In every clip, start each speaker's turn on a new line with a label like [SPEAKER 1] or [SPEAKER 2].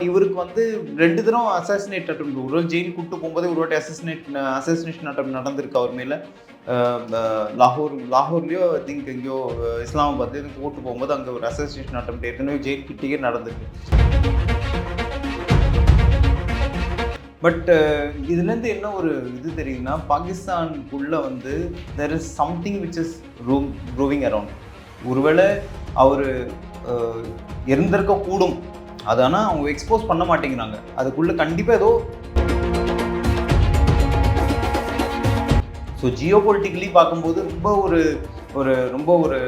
[SPEAKER 1] இவருக்கு வந்து 2 தடவை அசாசினேட் அட்டம், ஒரு ஜெயிலுக்கு கூட்டு போகும்போதே ஒரு வாட்டி அசாசினேஷன் அட்டம் நடந்திருக்கு அவர் மேலே. லாகூர்லேயோ ஐ திங்க் எங்கேயோ இஸ்லாமாபாத் இதுக்கு கூட்டு போகும்போது அங்கே ஒரு அசாசினேஷன் அட்டம் ஏற்கனவே ஜெயில் கிட்டேயே நடந்திருக்கு. பட் இதுலேருந்து என்ன ஒரு இது தெரியுதுன்னா, பாகிஸ்தானுக்குள்ளே வந்து there is something which is roving around. ஒருவேளை அவர் இருந்திருக்க கூடும், அது ஆனால் அவங்க எக்ஸ்போஸ் பண்ண மாட்டேங்கிறாங்க. அதுக்குள்ளே கண்டிப்பாக ஏதோ ஜியோ பொலிட்டிக்கலி பார்க்கும்போது ரொம்ப ஒரு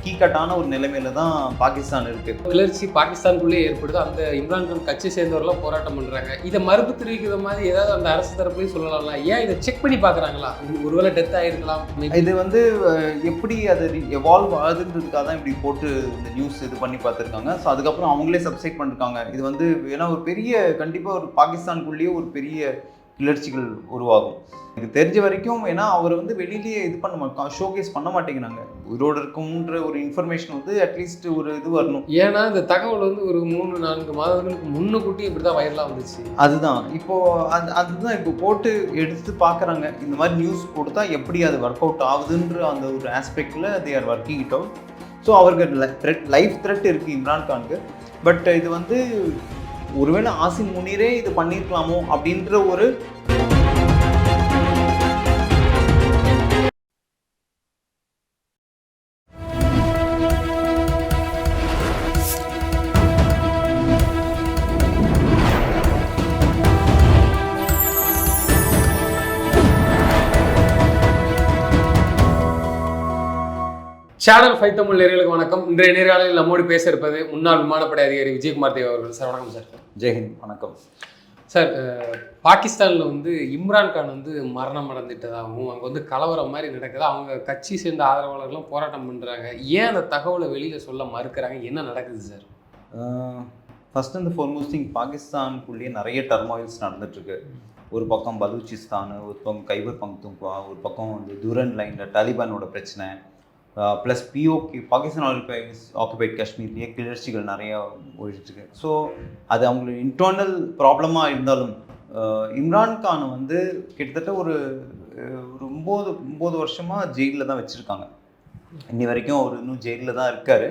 [SPEAKER 1] கீக்கட்டான ஒரு நிலைமையில தான் பாகிஸ்தான் இருக்கு.
[SPEAKER 2] கிளர்ச்சி பாகிஸ்தானுக்குள்ளே ஏற்படுது. அந்த இம்ரான்கான் கட்சி சேர்ந்தவரெல்லாம் போராட்டம் பண்றாங்க. இதை மறுப்பு தெரிவிக்கிற மாதிரி ஏதாவது அந்த அரசு தரப்புலையும் சொல்லலாம்ல. ஏன் இதை செக் பண்ணி பார்க்குறாங்களா? ஒருவேளை டெத் ஆகிருக்கலாம்.
[SPEAKER 1] இது வந்து எப்படி அது எவால்வ் ஆகுதுன்றதுக்காக தான் இப்படி போட்டு இந்த நியூஸ் இது பண்ணி பார்த்துருக்காங்க. ஸோ அதுக்கப்புறம் அவங்களே சப்சைட் பண்ணிருக்காங்க. இது வந்து ஏன்னா ஒரு பெரிய கண்டிப்பாக ஒரு பாகிஸ்தானுக்குள்ளேயே ஒரு பெரிய கிளர்ச்சிகள் உருவாகும். எனக்கு தெரிஞ்ச வரைக்கும். ஏன்னா அவர் வந்து வெளியிலேயே இது பண்ண ஷோகேஸ் பண்ண மாட்டேங்கிறாங்க. உயிரோடு இருக்கும்ன்ற ஒரு இன்ஃபர்மேஷன் வந்து அட்லீஸ்ட் ஒரு இது வரணும்.
[SPEAKER 2] ஏன்னா இந்த தகவல் வந்து ஒரு 3-4 மாதங்களுக்கு முன்னுக்கூட்டி இப்படி தான் வைரலாக வந்துச்சு.
[SPEAKER 1] அதுதான் அதுதான் இப்போ போட்டு எடுத்து பார்க்குறாங்க. இந்த மாதிரி நியூஸ் கொடுத்தா எப்படி அது ஒர்க் அவுட் ஆகுதுன்ற அந்த ஒரு ஆஸ்பெக்டில் they are working it out. So அவருக்கு லைஃப் த்ரெட் இருக்குது இம்ரான்கானுக்கு. பட் இது வந்து ஒருவேளை ஆசிம் முனீரே இது பண்ணியிருக்கலாமோ அப்படின்ற ஒரு
[SPEAKER 2] சேனல் 5 தமிழ் நேயர்களுக்கு வணக்கம். இன்றைய நேர்காணலில் நம்மோடு பேச இருப்பது முன்னாள் விமானப்படை அதிகாரி விஜயகுமார் தேவ் அவர்கள். சார் வணக்கம் சார்.
[SPEAKER 1] ஜெய்ஹிந்த். வணக்கம்
[SPEAKER 2] சார். பாகிஸ்தானில் வந்து இம்ரான்கான் வந்து மரணம் அடைந்துட்டதாகவும் அங்கே வந்து கலவரம் மாதிரி நடக்குது. அவங்க கட்சி சேர்ந்த ஆதரவாளர்களும் போராட்டம் பண்ணுறாங்க. ஏன் அந்த தகவலை வெளியில் சொல்ல மறுக்கிறாங்க? என்ன நடக்குது sir?
[SPEAKER 1] First and foremost thing, பாகிஸ்தானுக்குள்ளேயே நிறைய டர்மாயில்ஸ் நடந்துட்டுருக்கு. ஒரு பக்கம் பலூச்சிஸ்தான், ஒரு பக்கம் கைபர் பங்க்துன்குவா, ஒரு பக்கம் வந்து துரன் லைனில் தாலிபானோட பிரச்சனை, ப்ளஸ் பிஓகே பாகிஸ்தான் ஆக்குபைட் காஷ்மீர்லேயே கிளர்ச்சிகள் நிறையா ஓடிட்டுருக்கு. ஸோ அது அவங்களோட இன்டர்னல் ப்ராப்ளமாக இருந்தாலும் இம்ரான்கானை வந்து கிட்டத்தட்ட ஒரு 9 வருஷமாக ஜெயிலில் தான் வச்சுருக்காங்க. இன்னி வரைக்கும் அவர் இன்னும் ஜெயிலில் தான் இருக்கார்.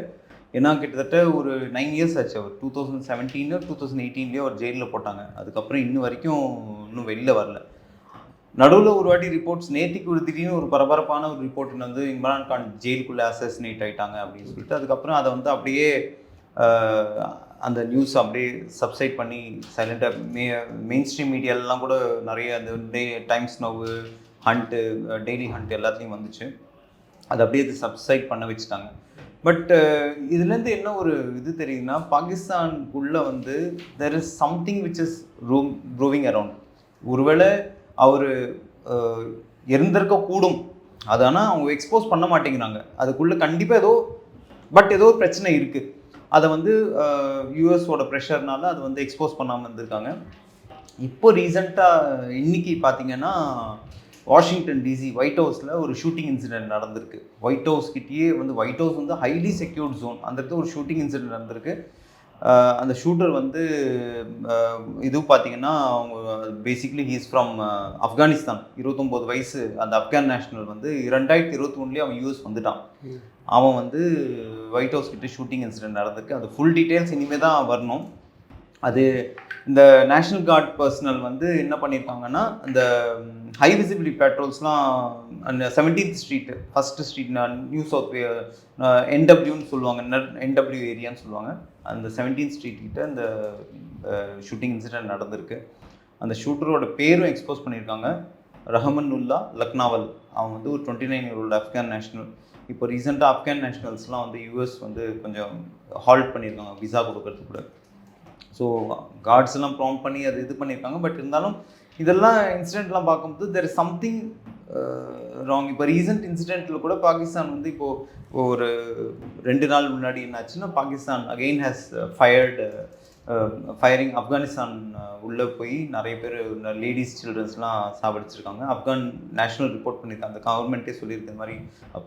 [SPEAKER 1] ஏன்னா கிட்டத்தட்ட ஒரு 9 இயர்ஸ் ஆச்சு. அவர் 2017 2018 அவர் ஜெயிலில் போட்டாங்க. அதுக்கப்புறம் இன்னும் வரைக்கும் இன்னும் வெளில வரல. நடுவில் ஒரு வாட்டி ரிப்போர்ட்ஸ், நேற்றுக்கு ஒரு திடீர்னு ஒரு பரபரப்பான ஒரு ரிப்போர்ட் வந்து இம்ரான்கான் ஜெயிலுக்குள்ளே அசாசினேட் ஆகிட்டாங்க அப்படின்னு சொல்லிட்டு, அதுக்கப்புறம் அதை வந்து அப்படியே அந்த நியூஸ் அப்படியே சப்சைட் பண்ணி சைலண்டாக மெயின் ஸ்ட்ரீம் மீடியாலெலாம் கூட நிறைய அந்த Times Now, Hunt, Daily Hunt எல்லாத்துலேயும் வந்துச்சு. அது அப்படியே இது சப்சைட் பண்ண வச்சுட்டாங்க. பட் இதுலேருந்து என்ன ஒரு இது தெரியுதுன்னா, பாகிஸ்தானுக்குள்ளே வந்து there is something which is roving around. ஒருவேளை அவர் இருந்திருக்க கூடும், அது ஆனால் அவங்க எக்ஸ்போஸ் பண்ண மாட்டேங்கிறாங்க. அதுக்குள்ளே கண்டிப்பாக ஏதோ பிரச்சனை இருக்குது. அதை வந்து யூஎஸோட ப்ரெஷர்னால அது வந்து எக்ஸ்போஸ் பண்ணாமல் இருந்திருக்காங்க. இப்போ ரீசெண்டாக இன்றைக்கி பார்த்திங்கன்னா வாஷிங்டன் டிசி ஒயிட் ஹவுஸில் ஒரு ஷூட்டிங் இன்சிடென்ட் நடந்திருக்கு. ஒயிட் ஹவுஸ் கிட்டேயே வந்து ஒயிட் ஹவுஸ் வந்து ஹைலி செக்யூர்ட் ஜோன், அந்த இடத்துல ஒரு ஷூட்டிங் இன்சிடென்ட் நடந்திருக்கு. அந்த ஷூட்டர் வந்து இது பார்த்திங்கன்னா அவங்க பேசிக்லி ஹீஸ் ஃப்ரம் ஆப்கானிஸ்தான். 29 வயசு அந்த ஆப்கான் நேஷ்னல் வந்து 2021 அவன் யூஎஸ் வந்துட்டான். அவன் வந்து ஒயிட் ஹவுஸ் கிட்ட ஷூட்டிங் இன்சிடென்ட் நடந்திருக்கு. அது ஃபுல் டீட்டெயில்ஸ் இனிமேல் தான் வரணும். அது இந்த நேஷ்னல் கார்ட் பர்சனல் வந்து என்ன பண்ணியிருக்காங்கன்னா, அந்த ஹை விசிபிலிட்டி பேட்ரோல்ஸ்லாம் அந்த 17th street, first street, new south என்டபிள்யூன்னு சொல்லுவாங்க, என்டபிள்யூ ஏரியான்னு சொல்லுவாங்க. அந்த 17th ஸ்ட்ரீட் கிட்ட இந்த ஷூட்டிங் இன்சிடென்ட் நடந்திருக்கு. அந்த ஷூட்டரோட பேரும் எக்ஸ்போஸ் பண்ணியிருக்காங்க, ரஹமனுல்லா லக்னாவல். அவன் வந்து ஒரு 29 year old ஆப்கான் நேஷ்னல். இப்போ ரீசெண்டாக ஆப்கான் நேஷ்னல்ஸ்லாம் வந்து யூஎஸ் வந்து கொஞ்சம் ஹால்ட் பண்ணியிருக்காங்க விசா கொடுக்கறதுக்கு கூட. ஸோ கார்ட்ஸ் எல்லாம் ப்ராம்ப்ட் பண்ணி அது இது பண்ணியிருக்காங்க. பட் இருந்தாலும் இதெல்லாம் இன்சிடென்ட்லாம் பார்க்கும்போது தெர் இஸ் சம்திங் ராங். இப்போ ரீசெண்ட் இன்சிடென்ட்டில் கூட பாகிஸ்தான் வந்து இப்போது ஒரு 2 நாள் முன்னாடி என்னாச்சுன்னா, Pakistan again has fired firing Afghanistan உள்ளே போய் நிறைய பேர் லேடிஸ் சில்ட்ரன்ஸ்லாம் சாவடிச்சிருக்காங்க. ஆப்கான் நேஷனல் ரிப்போர்ட் பண்ணியிருக்காங்க. அந்த கவர்மெண்ட்டே சொல்லியிருக்க மாதிரி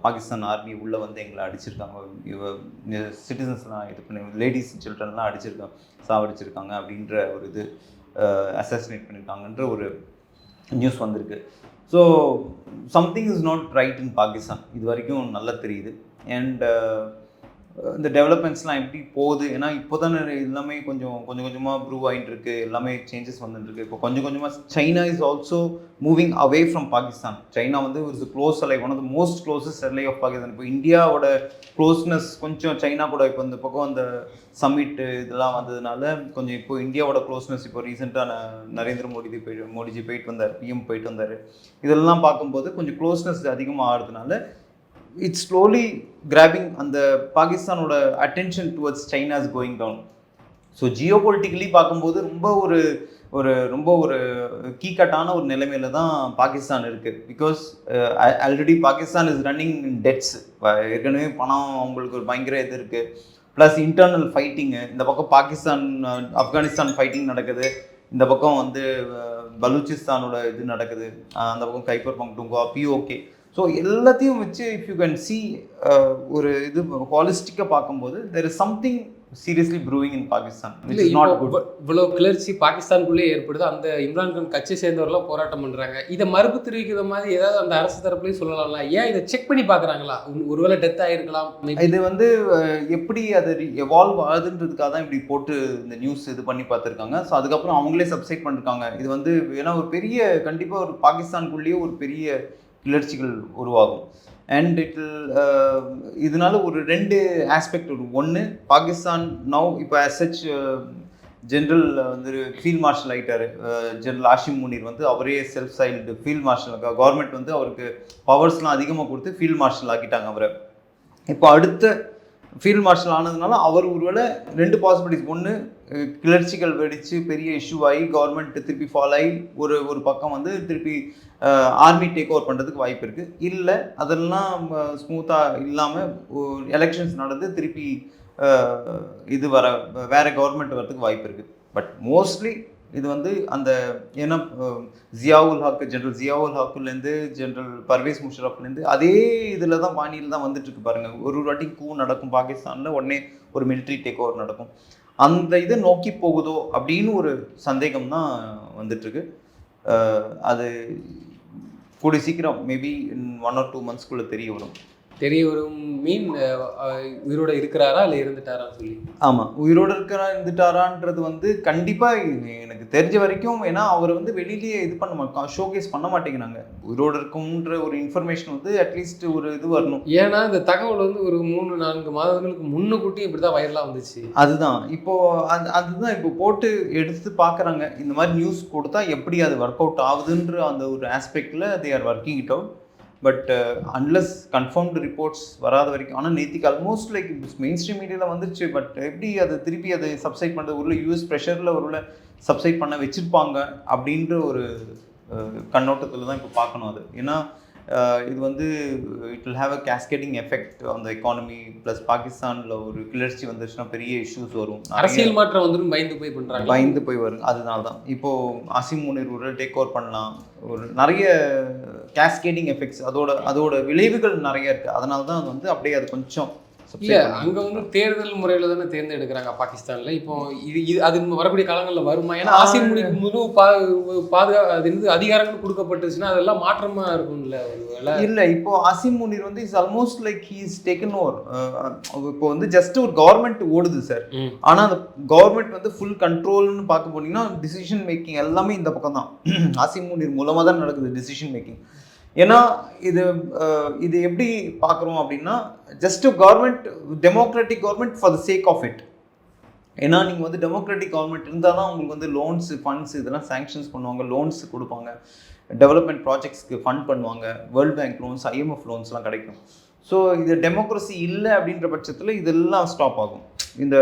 [SPEAKER 1] பாகிஸ்தான் ஆர்மி உள்ளே வந்து எங்களை அடிச்சிருக்காங்க, சிட்டிசன்ஸ்லாம் இது பண்ணி லேடிஸ் சில்ட்ரன்லாம் சாவடிச்சிருக்காங்க அப்படின்ற ஒரு இது அசாசினேட் பண்ணியிருக்காங்கன்ற ஒரு நியூஸ் வந்திருக்கு. So something is not right in Pakistan, இது வரைக்கும் நல்லா தெரியுது. அண்ட் இந்த டெவலப்மெண்ட்ஸ்லாம் எப்படி போகுது, ஏன்னா இப்போ தானே எல்லாமே கொஞ்சம் கொஞ்சமாக ப்ரூவ் ஆகிட்டு இருக்கு, எல்லாமே சேஞ்சஸ் வந்துட்டுருக்கு. இப்போ கொஞ்சம் கொஞ்சமாக China is also moving away from Pakistan. China வந்து ஒரு close ally, one of the most closest ally of Pakistan. இப்போ இந்தியாவோட க்ளோஸ்னஸ் கொஞ்சம் சைனா கூட இப்போ இந்த பக்கம் அந்த சம்மிட்டு இதெல்லாம் வந்ததுனால கொஞ்சம் இப்போ இந்தியாவோட க்ளோஸ்னஸ் இப்போ ரீசெண்டாக நரேந்திர மோடிஜி போயிட்டு வந்தார், பிஎம் போயிட்டு வந்தார். இதெல்லாம் பார்க்கும்போது கொஞ்சம் க்ளோஸ்னஸ் அதிகமாக ஆகிறதுனால இட்ஸ் ஸ்லோலி கிராபிங் அந்த பாகிஸ்தானோட attention towards China is going down. So geopolitically பார்க்கும்போது ரொம்ப ஒரு கீக்கட்டான ஒரு நிலைமையில தான் பாகிஸ்தான் இருக்குது. Because already Pakistan is running in debts. ஏற்கனவே பணம் அவங்களுக்கு ஒரு பயங்கர இது இருக்குது. ப்ளஸ் இன்டர்னல் ஃபைட்டிங்கு, இந்த பக்கம் பாகிஸ்தான் ஆப்கானிஸ்தான் ஃபைட்டிங் நடக்குது, இந்த பக்கம் வந்து பலூச்சிஸ்தானோட இது நடக்குது, அந்த பக்கம் கைபர் பங்க்டுங்கா, பிஓகே. ஸோ எல்லாத்தையும் வச்சு இஃப் யூ கேன் சி ஒரு இது ஹாலிஸ்டிக்காக பார்க்கும்போது there is something seriously brewing in Pakistan which is not good.
[SPEAKER 2] இவ்வளோ கிளர்ச்சி பாகிஸ்தானுக்குள்ளே ஏற்படுது. அந்த இம்ரான்கான் கட்சி சேர்ந்தவர்கள்லாம் போராட்டம் பண்ணுறாங்க. இதை மறுப்பு தெரிவிக்கிற மாதிரி ஏதாவது அந்த அரசு தரப்புலையும் சொல்லலாம்ல? ஏன் இதை செக் பண்ணி பார்க்குறாங்களா? ஒருவேளை டெத் ஆகிருக்கலாம்.
[SPEAKER 1] இது வந்து எப்படி அது எவால்வ் ஆகுதுன்றதுக்காக தான் இப்படி போட்டு இந்த நியூஸ் இது பண்ணி பார்த்துருக்காங்க. ஸோ அதுக்கப்புறம் அவங்களே சப்சைட் பண்ணிருக்காங்க. இது வந்து ஏன்னா ஒரு பெரிய கண்டிப்பாக ஒரு பாகிஸ்தானுக்குள்ளேயே ஒரு பெரிய கிளர்ச்சிகள் உருவாகும். அண்ட் இதனால ஒரு 2 ஆஸ்பெக்ட் வரும். ஒன்று, பாகிஸ்தான் நவ் இப்போ as such ஜென்ரல் வந்து ஃபீல்ட் மார்ஷல் ஆகிட்டார். ஜென்ரல் ஆஷிம் முனீர் வந்து அவரே self styled field marshal. Government வந்து அவருக்கு பவர்ஸ்லாம் அதிகமாக கொடுத்து ஃபீல்ட் மார்ஷல் ஆக்கிட்டாங்க அவரை. இப்போ அடுத்த ஃபீல்ட் மார்ஷல் ஆனதுனால அவர் ஒருவேளை 2 பாசிபிலிட்டிஸ். ஒன்று, கிளர்ச்சிகள் வெடித்து பெரிய இஷ்யூ ஆகி கவர்மெண்ட் திருப்பி ஃபாலோ ஆகி ஒரு பக்கம் வந்து திருப்பி ஆர்மி டேக் ஓவர் பண்ணுறதுக்கு வாய்ப்பு இருக்குது. இல்லை அதெல்லாம் ஸ்மூத்தாக இல்லாமல் எலெக்ஷன்ஸ் நடந்து திருப்பி இது வேறு கவர்மெண்ட் வரதுக்கு வாய்ப்பு இருக்குது. பட் மோஸ்ட்லி இது வந்து அந்த ஏன்னா ஜியாவுல் ஹக், ஜென்ரல் ஜியாவுல் ஹக்குலேருந்து ஜென்ரல் பர்வேஸ் முஷரஃப்லேருந்து அதே இதில் தான் பாணியில் தான் வந்துட்டுருக்கு பாருங்கள். ஒரு வாட்டி கூ நடக்கும் பாகிஸ்தானில், உடனே ஒரு மிலிட்ரி டேக் ஓவர் நடக்கும். அந்த இதை நோக்கி போகுதோ அப்படின்னு ஒரு சந்தேகம் தான் வந்துட்டுருக்கு. அது கூடிய சீக்கிரம் மேபி இன் 1 or 2 monthsக்குள்ளே தெரிய வரும்.
[SPEAKER 2] மீன் உயிரோட இருக்கிறாரா இல்லை இருந்துட்டாரான்னு சொல்லி.
[SPEAKER 1] ஆமாம், உயிரோடு இருந்துட்டாரான்றது வந்து கண்டிப்பாக எனக்கு தெரிஞ்ச வரைக்கும், ஏன்னா அவர் வந்து வெளியிலேயே இது பண்ண ஷோகேஸ் பண்ண மாட்டேங்கிறாங்க. உயிரோடு இருக்கும்ன்ற ஒரு இன்ஃபர்மேஷன் வந்து அட்லீஸ்ட் ஒரு இது வரணும்.
[SPEAKER 2] ஏன்னா இந்த தகவல் வந்து ஒரு 3-4 மாதங்களுக்கு முன்னுக்கூட்டி இப்படி தான் வைரலாக வந்துச்சு.
[SPEAKER 1] அதுதான் அதுதான் இப்போ போட்டு எடுத்து பார்க்குறாங்க. இந்த மாதிரி நியூஸ் கொடுத்தா எப்படி அது ஒர்க் அவுட் ஆகுதுன்ற அந்த ஒரு ஆஸ்பெக்டில் they are working it out. But unless confirmed reports வராத வரைக்கும். ஆனால் நேற்றுக்கு ஆல்மோஸ்ட் லைக் மெயின் ஸ்ட்ரீம் மீடியாவில் வந்துருச்சு. பட் எப்படி அது திருப்பி அதை சப்சைட் பண்ணுறது, ஒரு யூஎஸ் ப்ரெஷரில் ஒரு சப்சைட் பண்ண வச்சுருப்பாங்க அப்படின்ற ஒரு கண்ணோட்டத்தில் தான் இப்போ பார்க்கணும் அது. ஏன்னா இது வந்து it will have a cascading effect on the economy. Plus பாகிஸ்தானில் ஒரு கிளர்ச்சி வந்துச்சுன்னா பெரிய இஷ்யூஸ் வரும்.
[SPEAKER 2] அரசியல் மாற்றம் வந்துடும், பயந்து போய்
[SPEAKER 1] வரும். அதனால தான் இப்போது ஆசிம் முனீர் ஒரு டேக் ஓவர் பண்ணலாம், ஒரு நிறைய கேஸ்கேடிங் எஃபெக்ட்ஸ், அதோட விளைவுகள் நிறைய இருக்குது. அதனால தான் வந்து அப்படியே அது கொஞ்சம்
[SPEAKER 2] இல்லை. அங்கே வந்து தேர்தல் முறையில் தானே தேர்ந்தெடுக்கிறாங்க பாகிஸ்தானில். இப்போ இது அது வரக்கூடிய காலங்களில் வருமா? ஏன்னா ஆசிம் முனிக்கு முழு அது அதிகாரங்கள் கொடுக்கப்பட்டுச்சுன்னா அதெல்லாம் மாற்றமாக இருக்கும்ல.
[SPEAKER 1] இல்லை, இப்போ ஆசிம் முனீர் வந்து is almost like he is taken over. இப்போ வந்து ஜஸ்ட் ஒரு கவர்மெண்ட் ஓடுது சார். ஆனால் அந்த கவர்மெண்ட் வந்து ஃபுல் கண்ட்ரோல்னு பார்க்க போனீங்கன்னா டிசிஷன் மேக்கிங் எல்லாமே இந்த பக்கம் தான். ஆசிம் முனீர் மூலமாக தான் நடக்குது டிசிஷன் மேக்கிங். ஏன்னா இது எப்படி பார்க்குறோம் அப்படின்னா, just government, democratic government for the sake of it. ஏன்னா நீங்கள் வந்து டெமோக்ராட்டிக் கவர்மெண்ட் இருந்தால் தான் உங்களுக்கு வந்து லோன்ஸ், ஃபண்ட்ஸ் இதெல்லாம் சேங்ஷன்ஸ் பண்ணுவாங்க, லோன்ஸ் கொடுப்பாங்க, டெவலப்மெண்ட் ப்ராஜெக்ட்ஸ்க்கு ஃபண்ட் பண்ணுவாங்க, வேர்ல்டு பேங்க் லோன்ஸ், ஐஎம்எஃப் லோன்ஸ்லாம் கிடைக்கும். ஸோ இது டெமோக்ரஸி இல்லை அப்படின்ற பட்சத்தில் இதெல்லாம் ஸ்டாப் ஆகும், இந்த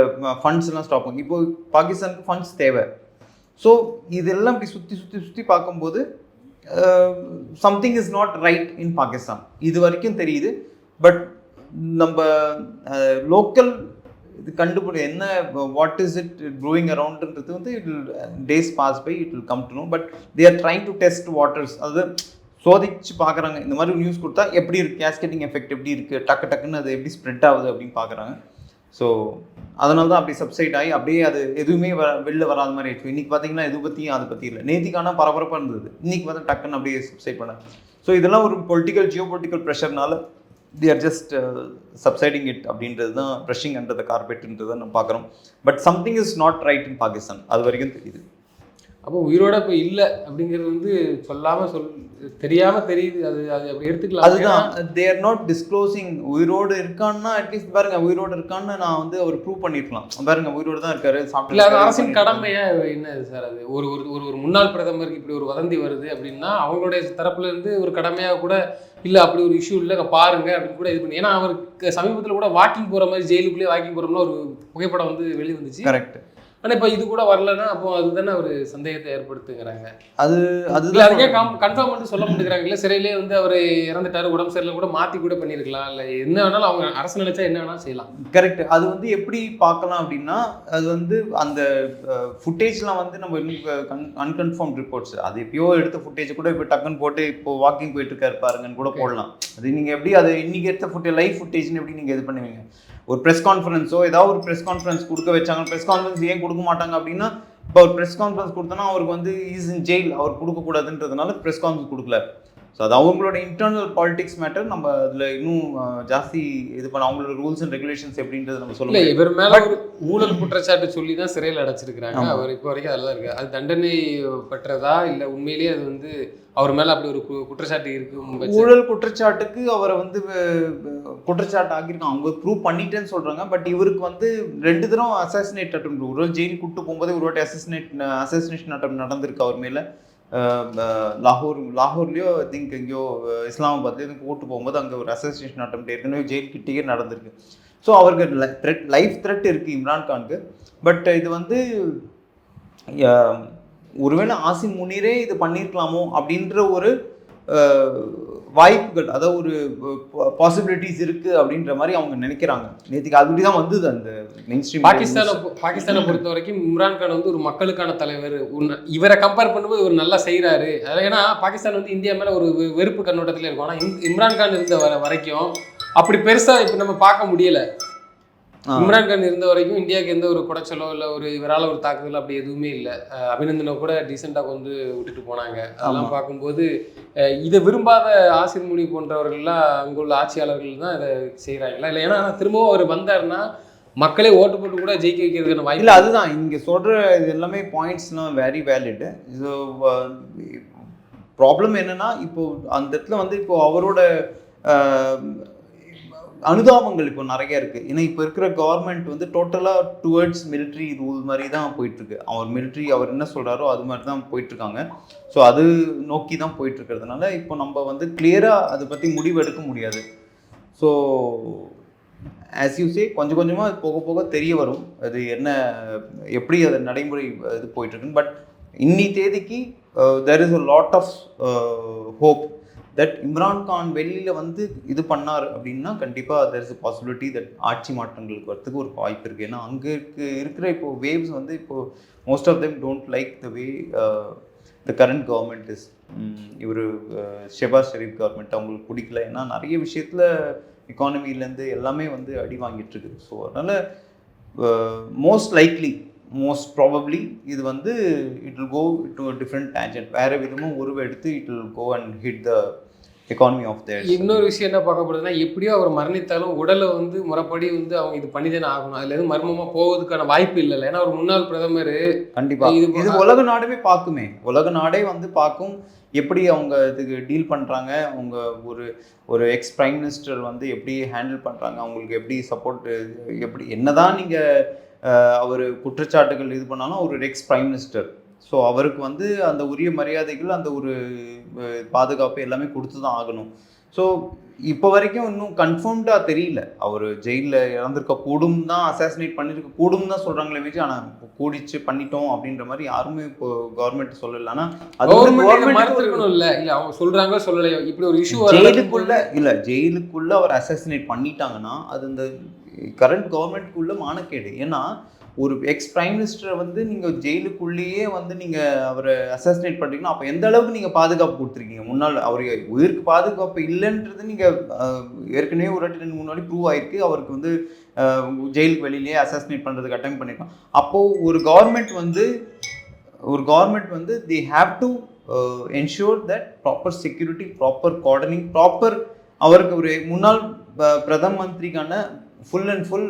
[SPEAKER 1] ஃபண்ட்ஸ்லாம் ஸ்டாப் ஆகும். இப்போது பாகிஸ்தானுக்கு ஃபண்ட்ஸ் தேவை. ஸோ இதெல்லாம் இப்படி சுற்றி பார்க்கும்போது something is not right in Pakistan இது வரைக்கும் தெரியுது. பட் நம்ம லோக்கல் இது கண்டுபிடி என்ன வாட் இஸ் இட் ப்ரூயிங் அரவுண்ட்ன்றது வந்து it will days pass by it will come to know. But they are trying to test waters, அதாவது சோதிச்சு பார்க்குறாங்க. இந்த மாதிரி நியூஸ் கொடுத்தா எப்படி இருக்குது, கேஸ்கேட்டிங் எஃபெக்ட் எப்படி இருக்குது, டக்குன்னு அது எப்படி ஸ்ப்ரெட் ஆகுது அப்படின்னு பார்க்குறாங்க. ஸோ அதனால தான் அப்படி சப்சைட் ஆகி அப்படியே அது எதுவுமே வெளில வராத மாதிரி ஆயிடுச்சு. இன்றைக்கி பார்த்தீங்கன்னா எது பற்றியும் அதை பற்றி இல்லை. நேத்திக்கான பரபரப்பாக இருந்தது, இன்றைக்கி பார்த்தா டக்குன்னு அப்படியே சப்சைட் பண்ணாங்க. ஸோ இதெல்லாம் ஒரு ஜியோ பொலிட்டிக்கல் ப்ரெஷர்னால they are just subsiding it அப்படின்றது தான், ப்ரெஷிங் அண்டர் த கார்பெட்ன்றது தான் நம்ம பார்க்குறோம். But something is not right in Pakistan, அது வரைக்கும் தெரியுது.
[SPEAKER 2] அப்போ உயிரோட இப்போ இல்லை அப்படிங்கிறது வந்து சொல்லாமல் தெரியாமல் தெரியுது. அது அப்படி எடுத்துக்கலாம்.
[SPEAKER 1] அதுதான் தே ஆர் நாட் டிஸ்க்ளோசிங். உயிரோடு இருக்கான்னா அட்லீஸ்ட் பாருங்க, உயிரோடு இருக்கான்னு நான் வந்து அவர் ப்ரூவ் பண்ணியிருக்கலாம். பாருங்க உயிரோடு தான் இருக்காரு,
[SPEAKER 2] சாப்பிட்டு. அது அரசின் கடமையா என்ன சார்? அது ஒரு ஒரு முன்னாள் பிரதமருக்கு இப்படி ஒரு வதந்தி வருது அப்படின்னா அவங்களுடைய தரப்புல இருந்து ஒரு கடமையாக கூட இல்லை, அப்படி ஒரு இஷ்யூ இல்லை பாருங்க அப்படின்னு கூட இது பண்ணி. ஏன்னா அவருக்கு சமீபத்தில் கூட வாக்கிங் போகிற மாதிரி, ஜெயிலுக்குள்ளேயே வாக்கிங் போகிறோம்னா ஒரு புகைப்படம் வந்து வெளியே வந்துச்சு.
[SPEAKER 1] கரெக்ட்.
[SPEAKER 2] ஆனால் இப்போ இது கூட வரலன்னா அப்போ அதுதானே ஒரு சந்தேகத்தை ஏற்படுத்துங்கிறாங்க.
[SPEAKER 1] அதுதான்
[SPEAKER 2] அதுக்கே கன்ஃபார்ம் பண்ணி சொல்ல மாட்டேங்கிறாங்க. இல்லை சிறையிலே வந்து அவர் இறந்துட்டாரு, உடம்பு சரியில்லை கூட மாற்றி கூட பண்ணியிருக்கலாம். இல்லை என்ன வேணாலும் அவங்க அரசு நினைச்சா என்ன வேணாலும் செய்யலாம்.
[SPEAKER 1] கரெக்ட். அது வந்து எப்படி பார்க்கலாம் அப்படின்னா, அது வந்து அந்த ஃபுட்டேஜ்லாம் வந்து நம்ம அன்கன்ஃபார்ம் ரிப்போர்ட்ஸ், அது எப்பயோ எடுத்த ஃபுட்டேஜ் கூட இப்போ டக்குன்னு போட்டு இப்போ வாக்கிங் போயிட்டு இருக்காரு பாருங்கன்னு கூட போடலாம். அது நீங்கள் எப்படி அது இன்னைக்கு எடுத்த லைவ் ஃபுட்டேஜ்னு எப்படி நீங்கள் இது பண்ணுவீங்க? ஒரு ப்ரெஸ் கான்ஃபரன்ஸோ ஏதாவது ஒரு ப்ரெஸ் கான்ஃபரன்ஸ் கொடுக்க வச்சாங்க. ப்ரெஸ் கான்ஃபரன்ஸ் ஏன் கொடுக்க மாட்டாங்க அப்படின்னா, இப்போ ஒரு ப்ரெஸ் கான்ஃபரன்ஸ் கொடுத்தோன்னா அவருக்கு வந்து இஸ் இன் ஜெயில், அவர் கொடுக்கக்கூடாதுன்றதுனால ப்ரெஸ் கான்ஃபரன்ஸ் கொடுக்கல. ஸோ அது அவங்களோட இன்டர்னல் பாலிடிக்ஸ் மேட்டர். நம்ம அதில் இன்னும் ஜாஸ்தி இது பண்ண அவங்களோட ரூல்ஸ் அண்ட் ரெகுலேஷன்ஸ் எப்படின்றது நம்ம சொல்லல.
[SPEAKER 2] இவர் மேலே ஒரு ஊழல் குற்றச்சாட்டு சொல்லி தான் சிறையில் அடைச்சிருக்கிறாங்க. அவர் இப்போ வரைக்கும் அதில் தான் இருக்குது. அது தண்டனை பெற்றதா இல்லை உண்மையிலேயே அது வந்து அவர் மேலே அப்படி ஒரு குற்றச்சாட்டு இருக்கு?
[SPEAKER 1] ஊழல் குற்றச்சாட்டுக்கு அவரை வந்து குற்றச்சாட்டு ஆகியிருக்காங்க, அவங்க ப்ரூவ் பண்ணிட்டேன்னு சொல்கிறாங்க. பட் இவருக்கு வந்து 2 தடவை அசாசினேட் அட்டம், ஒரு ஜெயிலுக்கு கூப்பிட்டு போகும்போது ஒரு வாட்டி அசாசினேஷன் அட்டம் நடந்திருக்கு அவர் மேலே. லாகூர்லேயோ ஐ திங்க் எங்கேயோ இஸ்லாமாபாத்லேயோ கூப்பிட்டு போகும்போது அங்கே ஒரு அசாசினேஷன் அட்டம் ஏற்கனவே ஜெயில் கிட்டேயே நடந்திருக்கு. ஸோ அவருக்கு லைஃப் த்ரெட் இருக்குது இம்ரான்கானுக்கு. பட் இது வந்து ஒருவேளை ஆசிம் முனீரே இது பண்ணியிருக்கலாமோ அப்படின்ற ஒரு வாய்ப்புகள், அதாவது ஒரு பாசிபிலிட்டிஸ் இருக்குது அப்படின்ற மாதிரி அவங்க நினைக்கிறாங்க. நேற்றுக்கு அப்படி தான் வந்தது அந்த மெயின் ஸ்ட்ரீம்.
[SPEAKER 2] பாகிஸ்தானை பொறுத்த வரைக்கும் இம்ரான்கான் வந்து ஒரு மக்களுக்கான தலைவர். இவரை கம்பேர் பண்ணும்போது இவர் நல்லா செய்கிறாரு. ஏன்னா பாகிஸ்தான் வந்து இந்தியா மேலே ஒரு வெறுப்பு கண்ணோட்டத்தில் இருக்கும். ஆனால் இம்ரான்கான் இருந்த வரைக்கும் அப்படி பெருசாக இப்போ நம்ம பார்க்க முடியலை. இம்ரான்கான் இருந்த வரைக்கும் இந்தியாவுக்கு எந்த ஒரு குடைச்சலோ இல்லை ஒரு இவரால் ஒரு தாக்குதல் அப்படி எதுவுமே இல்லை. அபிநந்தனை கூட டீசெண்டாக வந்து விட்டுட்டு போனாங்க. அதெல்லாம் பார்க்கும்போது இதை விரும்பாத ஆசிர் முனி போன்றவர்கள்லாம் அங்குள்ள ஆட்சியாளர்கள் தான் இதை செய்கிறாங்களா இல்லை? ஏன்னா திரும்பவும் அவர் வந்தாருன்னா மக்களே ஓட்டு போட்டு கூட ஜெயிக்க வைக்கிறதுக்கான வாய்ப்பு
[SPEAKER 1] இல்லை. அதுதான் இங்கே சொல்கிற இது எல்லாமே பாயிண்ட்ஸ்லாம் வெரி வேலிடு. ஸோ ப்ராப்ளம் என்னென்னா, இப்போது அந்த இடத்துல வந்து இப்போது அவரோட அனுதாபங்கள் இப்போ நிறைய இருக்குது. ஏன்னா இப்போ இருக்கிற கவர்மெண்ட் வந்து டோட்டலாக டுவர்ட்ஸ் மிலிட்ரி ரூல் மாதிரி தான் போயிட்டுருக்கு. அவர் என்ன சொல்கிறாரோ அது மாதிரி தான் போயிட்டுருக்காங்க. ஸோ அது நோக்கி தான் போயிட்டுருக்கிறதுனால இப்போ நம்ம வந்து கிளியராக அதை பற்றி முடிவு எடுக்க முடியாது. ஸோ ஆஸ் யூ சே கொஞ்சம் கொஞ்சமாக போக போக தெரிய வரும் அது என்ன, எப்படி அது நடைமுறை இது போயிட்டுருக்குன்னு. பட் இன்னி தேதிக்கு there is a lot of hope that Imran Khan வெளியில் வந்து இது பண்ணார் அப்படின்னா கண்டிப்பாக there is a possibility that ஆட்சி மாற்றங்களுக்கு வரத்துக்கு ஒரு வாய்ப்பு இருக்குது. ஏன்னா அங்கே இருக்கிற இப்போது வேவ்ஸ் வந்து இப்போது most of them don't like the way the current government is. இவர் ஷெபாஸ் ஷெரீப் கவர்மெண்ட் அவங்களுக்கு பிடிக்கல. ஏன்னா நிறைய விஷயத்தில் எக்கானமிலேருந்து எல்லாமே வந்து அடி வாங்கிட்டுருக்கு. ஸோ அதனால் மோஸ்ட் ப்ராபப்ளி இது வந்து it will go to a different tangent. வேறு விதமும் எடுத்து it will go and hit the economy of their.
[SPEAKER 2] இன்னொரு விஷயம் என்ன பார்க்கப்படுதுன்னா, எப்படியோ அவர் மரணித்தாலும் உடலை வந்து முறைப்படி வந்து அவங்க இது பண்ணிதானே ஆகணும். அதில் எதுவும் மர்மமாக போவதுக்கான வாய்ப்பு இல்லை. ஏன்னா ஒரு முன்னாள் பிரதமர்
[SPEAKER 1] கண்டிப்பாக இது உலக நாடுமே பார்க்குமே. உலக நாடே வந்து பார்க்கும் எப்படி அவங்க இதுக்கு டீல் பண்ணுறாங்க. அவங்க ஒரு எக்ஸ் பிரைம் மினிஸ்டர் வந்து எப்படி ஹேண்டில் பண்ணுறாங்க, அவங்களுக்கு எப்படி சப்போர்ட், எப்படி என்னதான் நீங்கள் அவர் குற்றச்சாட்டுகள் இது பண்ணாலும் ஒரு எக்ஸ் பிரைம் மினிஸ்டர். ஸோ அவருக்கு வந்து அந்த உரிய மரியாதைகள், அந்த ஒரு பாதுகாப்பு எல்லாமே கொடுத்து தான் ஆகணும். ஸோ இப்போ வரைக்கும் இன்னும் கன்ஃபார்ம்டாக தெரியல. அவர் ஜெயிலில் இறந்துருக்க கூடும் தான், அசாசினேட் பண்ணியிருக்க கூடும் தான் சொல்கிறாங்களே வச்சு. ஆனால் கூடிச்சு பண்ணிட்டோம் அப்படின்ற மாதிரி யாருமே இப்போ கவர்மெண்ட் சொல்லலை. ஆனால் அது
[SPEAKER 2] இல்லை அவங்க சொல்கிறாங்க சொல்லலையோ இப்படி ஒரு இஷ்யூ
[SPEAKER 1] ஜெயிலுக்குள்ளே அவர் அசாசினேட் பண்ணிட்டாங்கன்னா அது இந்த கரண்ட் கவர்மெண்ட்குள்ள மானக்கேடு. ஏன்னா ஒரு எக்ஸ் பிரைம் மினிஸ்டரை வந்து நீங்கள் ஜெயிலுக்குள்ளேயே வந்து நீங்கள் அவரை அசாசினேட் பண்ணுறீங்கன்னா அப்போ எந்த அளவுக்கு நீங்கள் பாதுகாப்பு கொடுத்துருக்கீங்க? முன்னால் அவர் உயிருக்கு பாதுகாப்பு இல்லைன்றது நீங்கள் ஏற்கனவே ஒரு 2-3 நாள் ப்ரூவ் ஆயிருக்கு. அவருக்கு வந்து ஜெயிலுக்கு வெளியிலேயே அசாசினேட் பண்ணுறதுக்கு அட்டெம்ப்ட் பண்ணியிருக்கோம். அப்போது ஒரு கவர்மெண்ட் வந்து they have to ensure that proper security, proper coordinating, proper அவருக்கு ஒரு முன்னாள் பிரதம மந்திரிக்கான ஃபுல் அண்ட் ஃபுல்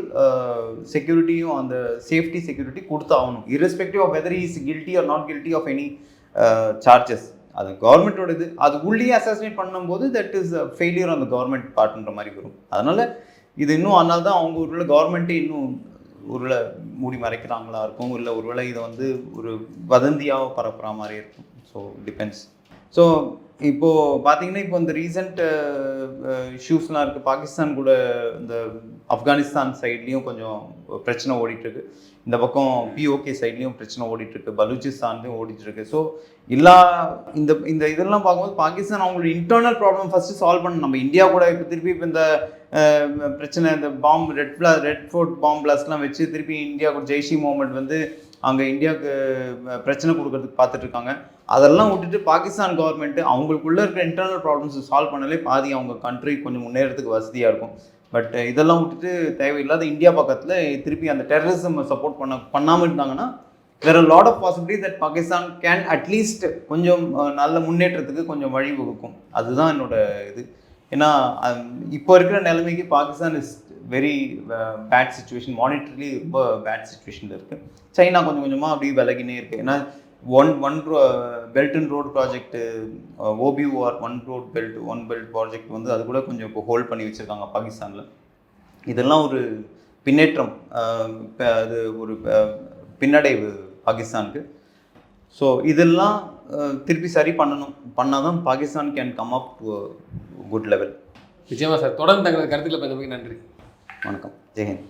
[SPEAKER 1] செக்யூரிட்டியும் அந்த சேஃப்டி செக்யூரிட்டி கொடுத்தாகணும், irrespective of whether he is guilty or not guilty of any charges. அது கவர்மெண்ட்டோட இது. அது உள்ளே அசாசினேட் பண்ணும்போது that is failure on the government பார்ட்ன்ற மாதிரி வரும். அதனால் இது இன்னும் அதனால தான் அவங்க ஒருவேளை கவர்மெண்ட்டே இன்னும் ஒருவேளை மூடி மறைக்கிறாங்களா இருக்கும், இல்லை ஒருவேளை இதை வந்து ஒரு வதந்தியாக பரப்புகிற மாதிரி இருக்கும். So depends. ஸோ இப்போது பார்த்தீங்கன்னா இப்போ இந்த ரீசெண்ட் இஷ்யூஸ்லாம் இருக்குது. பாகிஸ்தான் கூட இந்த ஆப்கானிஸ்தான் சைட்லேயும் கொஞ்சம் பிரச்சனை ஓடிட்டுருக்கு. இந்த பக்கம் பிஓகே சைட்லேயும் பிரச்சனை ஓடிட்டுருக்கு. பலூச்சிஸ்தான்லேயும் ஓடிட்டுருக்கு. ஸோ இந்த இதெல்லாம் பார்க்கும்போது பாகிஸ்தான் அவங்களோட இன்டர்னல் ப்ராப்ளம் ஃபஸ்ட்டு சால்வ் பண்ணணும். நம்ம இந்தியா கூட இப்போ திருப்பி இப்போ இந்த பிரச்சனை இந்த ரெட் ஃபோர்ட் பாம் பிளாஸ்ட்லாம் வச்சு திருப்பி இந்தியா கூட ஜெய்ஷி முகமது வந்து அங்கே இந்தியாவுக்கு பிரச்சனை கொடுக்கறதுக்கு பார்த்துட்ருக்காங்க. அதெல்லாம் விட்டுட்டு பாகிஸ்தான் கவர்மெண்ட்டு அவங்களுக்குள்ளே இருக்கிற இன்டர்னல் ப்ராப்ளம்ஸை சால்வ் பண்ணாலே பாதி அவங்க கண்ட்ரி கொஞ்சம் முன்னேறதுக்கு வசதியாக இருக்கும். பட் இதெல்லாம் விட்டுட்டு தேவையில்லாத இந்தியா பக்கத்தில் திருப்பி அந்த டெரரிசம் சப்போர்ட் பண்ணாமல் இருந்தாங்கன்னா there are a lot of possibilities that Pakistan can at least கொஞ்சம் நல்ல முன்னேற்றத்துக்கு கொஞ்சம் வழி வகுக்கும். அதுதான் என்னோட இது. ஏன்னா இப்போ இருக்கிற நிலைமைக்கு Pakistan is very bad situation, monetarily ரொம்ப பேட் சுச்சுவேஷனில் இருக்குது. சைனா கொஞ்சம் கொஞ்சமாக அப்படியே விலகினே இருக்குது. ஏன்னா one belt and road project OBOR one belt project வந்து அது கூட கொஞ்சம் இப்போ ஹோல்ட் பண்ணி வச்சுருக்காங்க பாகிஸ்தானில். இதெல்லாம் ஒரு பின்னேற்றம், அது ஒரு பின்னடைவு பாகிஸ்தானுக்கு. ஸோ இதெல்லாம் திருப்பி சரி பண்ணால் தான் Pakistan can come up to good level.
[SPEAKER 2] நிச்சயமாக சார். தொடர்ந்து தங்களது கருத்துக்களை பற்றி நன்றி.
[SPEAKER 1] வணக்கம். ஜெய்ஹிந்த்.